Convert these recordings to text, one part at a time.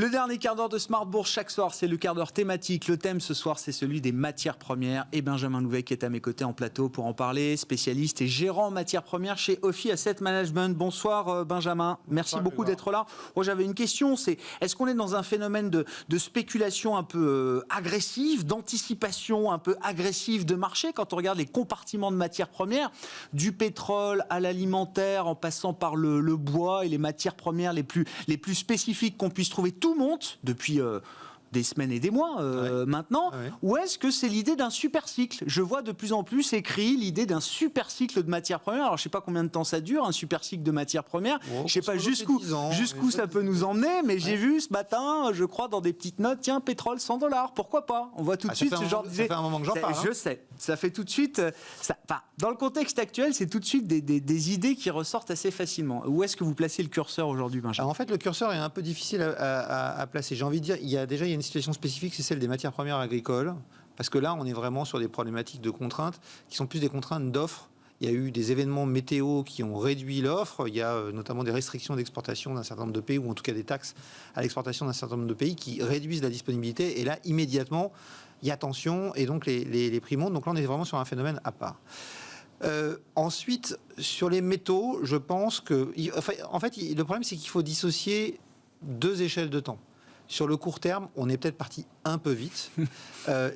Le dernier quart d'heure de Smart Bourse chaque soir, c'est le quart d'heure thématique. Le thème ce soir, c'est celui des matières premières. Et Benjamin Louvet qui est à mes côtés en plateau pour en parler, spécialiste et gérant en matières premières chez Ophi Asset Management. Bonsoir Benjamin, merci beaucoup d'être là. Moi j'avais une question, c'est est-ce qu'on est dans un phénomène de spéculation un peu agressive, d'anticipation un peu agressive de marché quand on regarde les compartiments de matières premières, du pétrole à l'alimentaire en passant par le bois et les matières premières les plus spécifiques qu'on puisse trouver, tout monte depuis des semaines et des mois maintenant, ou est-ce que c'est l'idée d'un super cycle? Je vois de plus en plus écrit l'idée d'un super cycle de matières premières. Alors je ne sais pas combien de temps ça dure, un super cycle de matières premières. Je ne sais pas jusqu'où ça peut nous emmener, mais j'ai vu ce matin, je crois, dans des petites notes, tiens, pétrole $100, pourquoi pas? On voit tout de suite ce genre d'idée. Ça fait un moment que j'en parle. Je sais, ça fait tout de suite... dans le contexte actuel, c'est tout de suite des idées qui ressortent assez facilement. Où est-ce que vous placez le curseur aujourd'hui, Benjamin? En fait, le curseur est un peu difficile à placer. J'ai envie de dire, il y a une situation spécifique, c'est celle des matières premières agricoles, parce que là, on est vraiment sur des problématiques de contraintes qui sont plus des contraintes d'offres. Il y a eu des événements météo qui ont réduit l'offre. Il y a notamment des restrictions d'exportation d'un certain nombre de pays, ou en tout cas des taxes à l'exportation d'un certain nombre de pays qui réduisent la disponibilité. Et là, immédiatement, il y a tension et donc les prix montent. Donc là, on est vraiment sur un phénomène à part. Ensuite, sur les métaux, je pense que... En fait, le problème, c'est qu'il faut dissocier deux échelles de temps. Sur le court terme, on est peut-être parti un peu vite.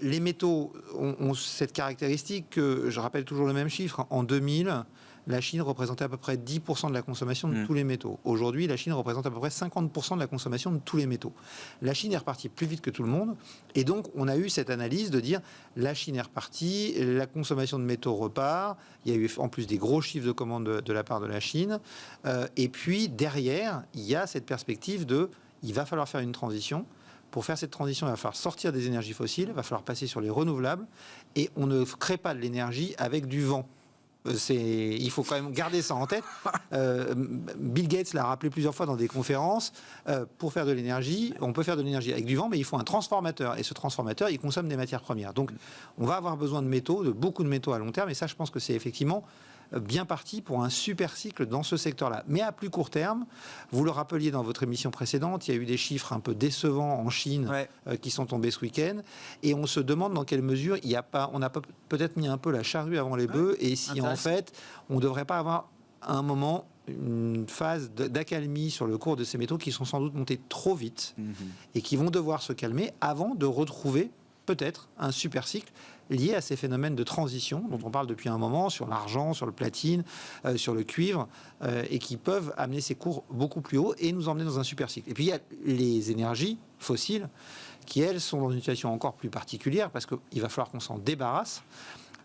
Les métaux ont cette caractéristique que, je rappelle toujours le même chiffre, en 2000, la Chine représentait à peu près 10% de la consommation de tous les métaux. Aujourd'hui, la Chine représente à peu près 50% de la consommation de tous les métaux. La Chine est repartie plus vite que tout le monde. Et donc, on a eu cette analyse de dire, la Chine est repartie, la consommation de métaux repart. Il y a eu en plus des gros chiffres de commandes de la part de la Chine. Et puis, derrière, il y a cette perspective de... Il va falloir faire une transition. Pour faire cette transition, il va falloir sortir des énergies fossiles, il va falloir passer sur les renouvelables, et on ne crée pas de l'énergie avec du vent. Il faut quand même garder ça en tête. Bill Gates l'a rappelé plusieurs fois dans des conférences. Pour faire de l'énergie, on peut faire de l'énergie avec du vent, mais il faut un transformateur. Et ce transformateur, il consomme des matières premières. Donc, on va avoir besoin de métaux, de beaucoup de métaux à long terme. Et ça, je pense que c'est effectivement bien parti pour un super cycle dans ce secteur-là. Mais à plus court terme, vous le rappeliez dans votre émission précédente, il y a eu des chiffres un peu décevants en Chine qui sont tombés ce week-end. Et on se demande dans quelle mesure on a peut-être mis un peu la charrue avant les bœufs. Et si en fait, on ne devrait pas avoir à un moment une phase d'accalmie sur le cours de ces métaux qui sont sans doute montés trop vite et qui vont devoir se calmer avant de retrouver peut-être un super cycle lié à ces phénomènes de transition dont on parle depuis un moment, sur l'argent, sur le platine, sur le cuivre, et qui peuvent amener ces cours beaucoup plus haut et nous emmener dans un super cycle. Et puis il y a les énergies fossiles qui, elles, sont dans une situation encore plus particulière parce qu'il va falloir qu'on s'en débarrasse.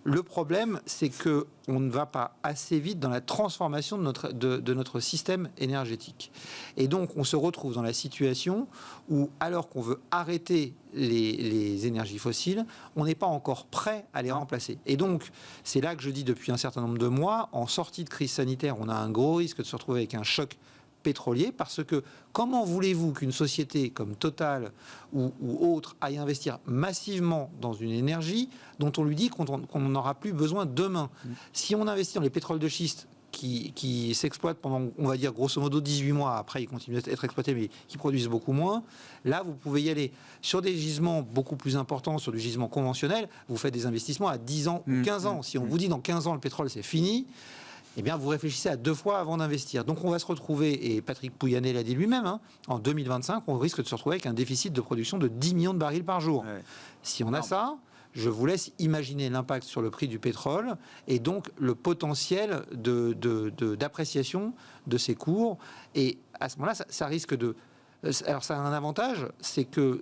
Le problème, c'est qu'on ne va pas assez vite dans la transformation de notre système énergétique. Et donc, on se retrouve dans la situation où, alors qu'on veut arrêter les énergies fossiles, on n'est pas encore prêt à les remplacer. Et donc, c'est là que je dis depuis un certain nombre de mois, en sortie de crise sanitaire, on a un gros risque de se retrouver avec un choc pétrolier, parce que comment voulez-vous qu'une société comme Total ou autre aille investir massivement dans une énergie dont on lui dit qu'on n'aura plus besoin demain? Si on investit dans les pétroles de schiste qui s'exploitent pendant, on va dire, grosso modo 18 mois, après ils continuent à être exploités, mais qui produisent beaucoup moins, là vous pouvez y aller. Sur des gisements beaucoup plus importants, sur du gisement conventionnel, vous faites des investissements à 10 ans ou 15 ans. Si on vous dit dans 15 ans le pétrole c'est fini, eh bien, vous réfléchissez à 2 fois avant d'investir. Donc, on va se retrouver, et Patrick Pouyanné l'a dit lui-même, en 2025, on risque de se retrouver avec un déficit de production de 10 millions de barils par jour. Si on a ça, je vous laisse imaginer l'impact sur le prix du pétrole et donc le potentiel d'appréciation de ces cours. Et à ce moment-là, ça risque de... Alors, ça a un avantage, c'est que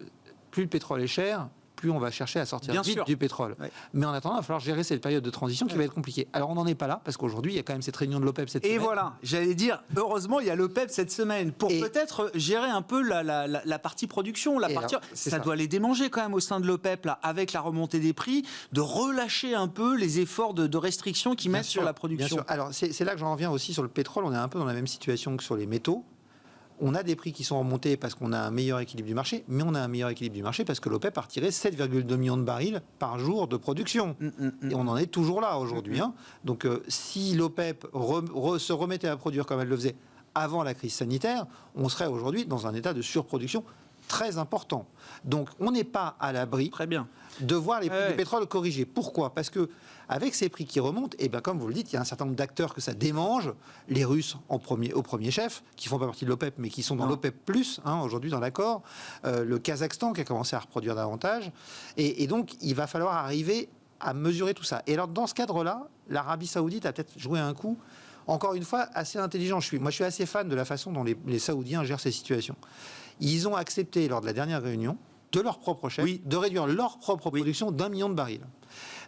plus le pétrole est cher, plus on va chercher à sortir vite du pétrole. Mais en attendant, il va falloir gérer cette période de transition qui va être compliquée. Alors, on n'en est pas là, parce qu'aujourd'hui, il y a quand même cette réunion de l'OPEP cette semaine. Et voilà, j'allais dire, heureusement, il y a l'OPEP cette semaine, pour peut-être gérer un peu la partie production. Ça doit les démanger quand même au sein de l'OPEP, là, avec la remontée des prix, de relâcher un peu les efforts de restriction qu'ils mettent sur la production. Bien sûr. Alors, c'est là que j'en reviens aussi sur le pétrole. On est un peu dans la même situation que sur les métaux. On a des prix qui sont remontés parce qu'on a un meilleur équilibre du marché, mais on a un meilleur équilibre du marché parce que l'OPEP a retiré 7,2 millions de barils par jour de production. Et on en est toujours là aujourd'hui. Donc si l'OPEP se remettait à produire comme elle le faisait avant la crise sanitaire, on serait aujourd'hui dans un état de surproduction très important. Donc, on n'est pas à l'abri Très bien. de voir les prix du pétrole corriger. Pourquoi ? Parce que avec ces prix qui remontent, et bien comme vous le dites, il y a un certain nombre d'acteurs que ça démange. Les Russes au premier chef, qui font pas partie de l'OPEP, mais qui sont dans l'OPEP+, aujourd'hui dans l'accord. Le Kazakhstan qui a commencé à reproduire davantage. Et donc, il va falloir arriver à mesurer tout ça. Et alors, dans ce cadre-là, l'Arabie Saoudite a peut-être joué un coup, encore une fois, assez intelligent. Moi, je suis assez fan de la façon dont les Saoudiens gèrent ces situations. Ils ont accepté, lors de la dernière réunion, de leur propre chef, de réduire leur propre production d'1 million de barils.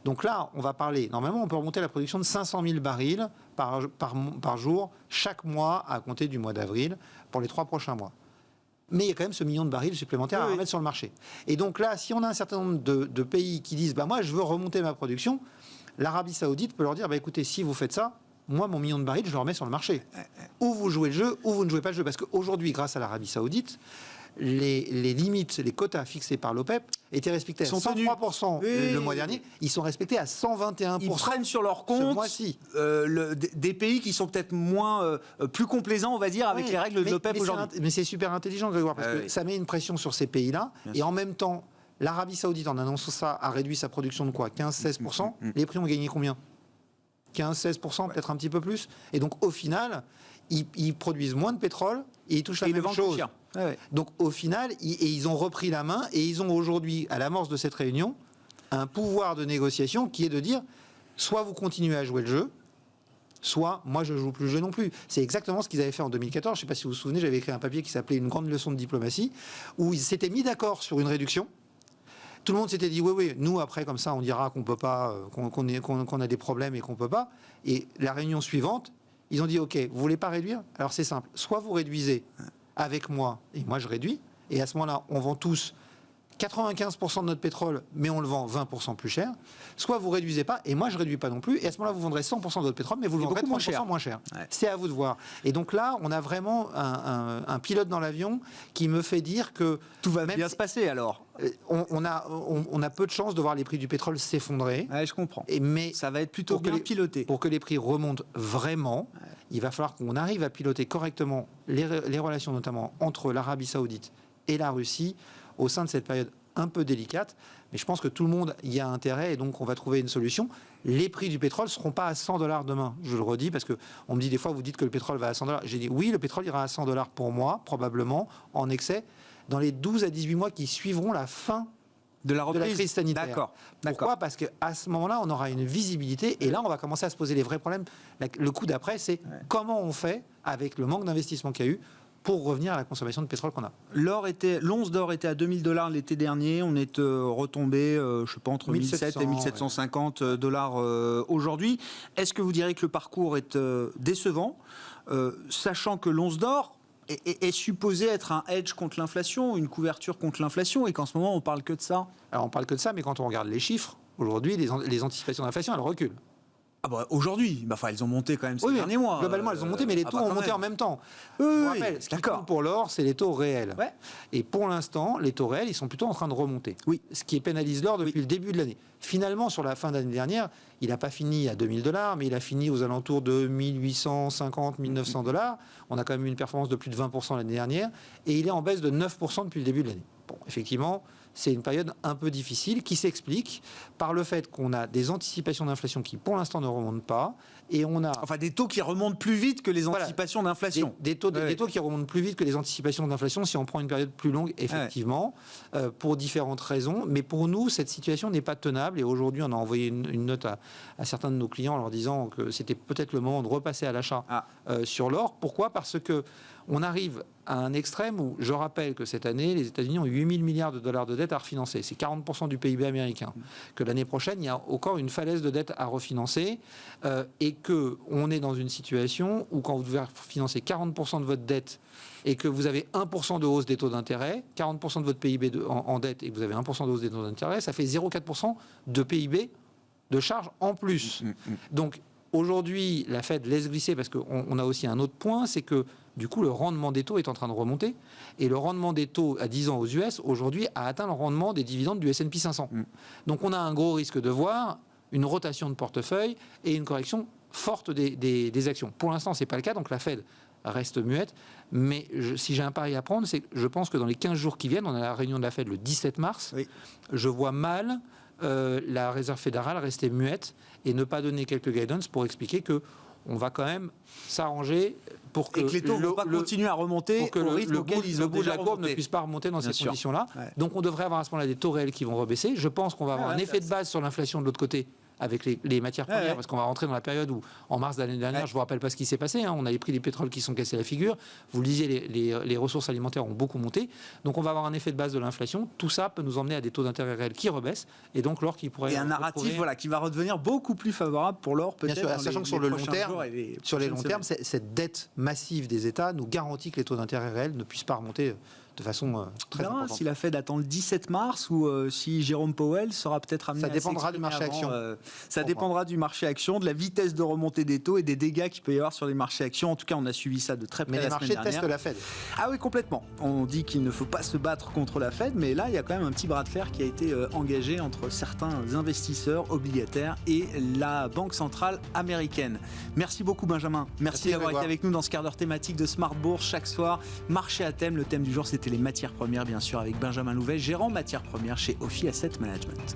Donc là, on va parler, normalement, on peut remonter la production de 500 000 barils par jour, chaque mois, à compter du mois d'avril, pour les 3 prochains mois. Mais il y a quand même ce million de barils supplémentaires à remettre sur le marché. Et donc là, si on a un certain nombre de pays qui disent, moi, je veux remonter ma production, l'Arabie Saoudite peut leur dire, écoutez, si vous faites ça, moi, mon million de barils, je le remets sur le marché. Ou vous jouez le jeu, ou vous ne jouez pas le jeu. Parce qu'aujourd'hui, grâce à l'Arabie Saoudite, les limites, les quotas fixés par l'OPEP étaient respectés à 103% le mois dernier. Ils sont respectés à 121%. Ils prennent sur leur compte ce mois-ci. Des pays qui sont peut-être plus complaisants, on va dire, avec les règles de l'OPEP aujourd'hui. Mais c'est super intelligent, Grégoire, parce que ça met une pression sur ces pays-là. Et en même temps, l'Arabie Saoudite, en annonçant ça, a réduit sa production de quoi ? 15-16%. Les prix ont gagné combien ? 15-16%, peut-être un petit peu plus. Et donc, au final, ils produisent moins de pétrole et ils touchent la même chose. Donc, au final, ils ont repris la main et ils ont aujourd'hui, à l'amorce de cette réunion, un pouvoir de négociation qui est de dire soit vous continuez à jouer le jeu, soit moi je joue plus le jeu non plus. C'est exactement ce qu'ils avaient fait en 2014. Je ne sais pas si vous vous souvenez, j'avais écrit un papier qui s'appelait Une grande leçon de diplomatie, où ils s'étaient mis d'accord sur une réduction. Tout le monde s'était dit oui, nous après comme ça on dira qu'on peut pas, qu'on a des problèmes et qu'on peut pas. Et la réunion suivante, ils ont dit ok, vous voulez pas réduire ? Alors c'est simple, soit vous réduisez avec moi et moi je réduis, et à ce moment-là on vend tous 95% de notre pétrole, mais on le vend 20% plus cher. Soit vous réduisez pas, et moi je réduis pas non plus, et à ce moment-là vous vendrez 100% de votre pétrole, mais vous le vendrez 30% moins cher. C'est à vous de voir. Et donc là, on a vraiment un pilote dans l'avion qui me fait dire que tout va bien se passer alors. On a peu de chances de voir les prix du pétrole s'effondrer. Je comprends. Mais ça va être plutôt bien piloté. Pour que les prix remontent vraiment, il va falloir qu'on arrive à piloter correctement les relations, notamment entre l'Arabie Saoudite et la Russie, au sein de cette période un peu délicate. Mais je pense que tout le monde y a intérêt et donc on va trouver une solution. Les prix du pétrole ne seront pas à $100 demain. Je le redis parce qu'on me dit des fois, vous dites que le pétrole va à $100. J'ai dit oui, le pétrole ira à $100 pour moi, probablement, en excès, dans les 12 à 18 mois qui suivront la fin de la crise sanitaire. D'accord. Pourquoi ? Parce qu'à ce moment-là, on aura une visibilité et là, on va commencer à se poser les vrais problèmes. Le coup d'après, c'est comment on fait avec le manque d'investissement qu'il y a eu pour revenir à la consommation de pétrole qu'on a. L'once d'or était à $2000 l'été dernier. On est retombé, je ne sais pas, entre 1700 et 1750 dollars aujourd'hui. Est-ce que vous direz que le parcours est décevant, sachant que l'once d'or est supposé être un hedge contre l'inflation, une couverture contre l'inflation, et qu'en ce moment on parle que de ça ? Alors on parle que de ça, mais quand on regarde les chiffres, aujourd'hui les anticipations d'inflation, elles reculent. Aujourd'hui, elles ont monté quand même ces derniers mois. Globalement, elles ont monté, mais les taux ont monté en même temps. Ce qui compte pour l'or, c'est les taux réels. Et pour l'instant, les taux réels, ils sont plutôt en train de remonter. Ce qui pénalise l'or depuis le début de l'année. Finalement, sur la fin d'année dernière, il n'a pas fini à $2000, mais il a fini aux alentours de 1850, 1900 $. On a quand même eu une performance de plus de 20% l'année dernière, et il est en baisse de 9% depuis le début de l'année. Bon, effectivement, c'est une période un peu difficile qui s'explique par le fait qu'on a des anticipations d'inflation qui, pour l'instant, ne remontent pas. Et on a... des taux qui remontent plus vite que les anticipations d'inflation. Des taux qui remontent plus vite que les anticipations d'inflation si on prend une période plus longue, effectivement, pour différentes raisons. Mais pour nous, cette situation n'est pas tenable. Et aujourd'hui, on a envoyé une note à certains de nos clients en leur disant que c'était peut-être le moment de repasser à l'achat sur l'or. Pourquoi ? Parce que on arrive à un extrême où, je rappelle que cette année, les États-Unis ont 8 000 milliards de dollars de dette à refinancer. C'est 40% du PIB américain. Que l'année prochaine, il y a encore une falaise de dette à refinancer et qu'on est dans une situation où quand vous devez financer 40% de votre dette et que vous avez 1% de hausse des taux d'intérêt, 40% de votre PIB en dette et que vous avez 1% de hausse des taux d'intérêt, ça fait 0,4% de PIB de charge en plus. Donc, aujourd'hui, la Fed laisse glisser parce qu'on a aussi un autre point, c'est que du coup, le rendement des taux est en train de remonter. Et le rendement des taux à 10 ans aux US, aujourd'hui, a atteint le rendement des dividendes du S&P 500. Donc, on a un gros risque de voir une rotation de portefeuille et une correction forte des actions. Pour l'instant, ce n'est pas le cas. Donc, la Fed reste muette. Mais si j'ai un pari à prendre, c'est que je pense que dans les 15 jours qui viennent, on a la réunion de la Fed le 17 mars, je vois mal la Réserve fédérale rester muette et ne pas donner quelques guidance pour expliquer que on va quand même s'arranger pour que les taux ne vont pas continuer à remonter pour que au rythme auquel ils ont le bout de déjà la courbe remonté. ne puisse pas remonter dans Bien ces sûr. conditions-là. Ouais. Donc on devrait avoir à ce moment-là des taux réels qui vont rebaisser. Je pense qu'on va avoir un effet de base sur l'inflation de l'autre côté avec les matières premières, parce qu'on va rentrer dans la période où, en mars de l'année dernière, je ne vous rappelle pas ce qui s'est passé, on a les prix du pétrole qui sont cassés la figure, vous le disiez, les ressources alimentaires ont beaucoup monté, donc on va avoir un effet de base de l'inflation, tout ça peut nous emmener à des taux d'intérêt réels qui rebaissent, et donc l'or qui pourrait... Et un narratif qui va redevenir beaucoup plus favorable pour l'or, peut-être. Bien sûr, sachant que sur le long terme, cette dette massive des États nous garantit que les taux d'intérêt réels ne puissent pas remonter de façon très importante. Si la Fed attend le 17 mars ou si Jérôme Powell sera peut-être amené ça dépendra du marché action. Ça dépendra du marché action, de la vitesse de remontée des taux et des dégâts qu'il peut y avoir sur les marchés actions. En tout cas, on a suivi ça de très près la semaine dernière. Mais les marchés testent la Fed. Ah oui, complètement. On dit qu'il ne faut pas se battre contre la Fed, mais là, il y a quand même un petit bras de fer qui a été engagé entre certains investisseurs obligataires et la Banque centrale américaine. Merci beaucoup, Benjamin. Merci d'avoir été avec nous dans ce quart d'heure thématique de Smart Bourse chaque soir. Marché à thème. Le thème du jour, c'était les matières premières, bien sûr, avec Benjamin Louvet, gérant matières premières chez Ophi Asset Management.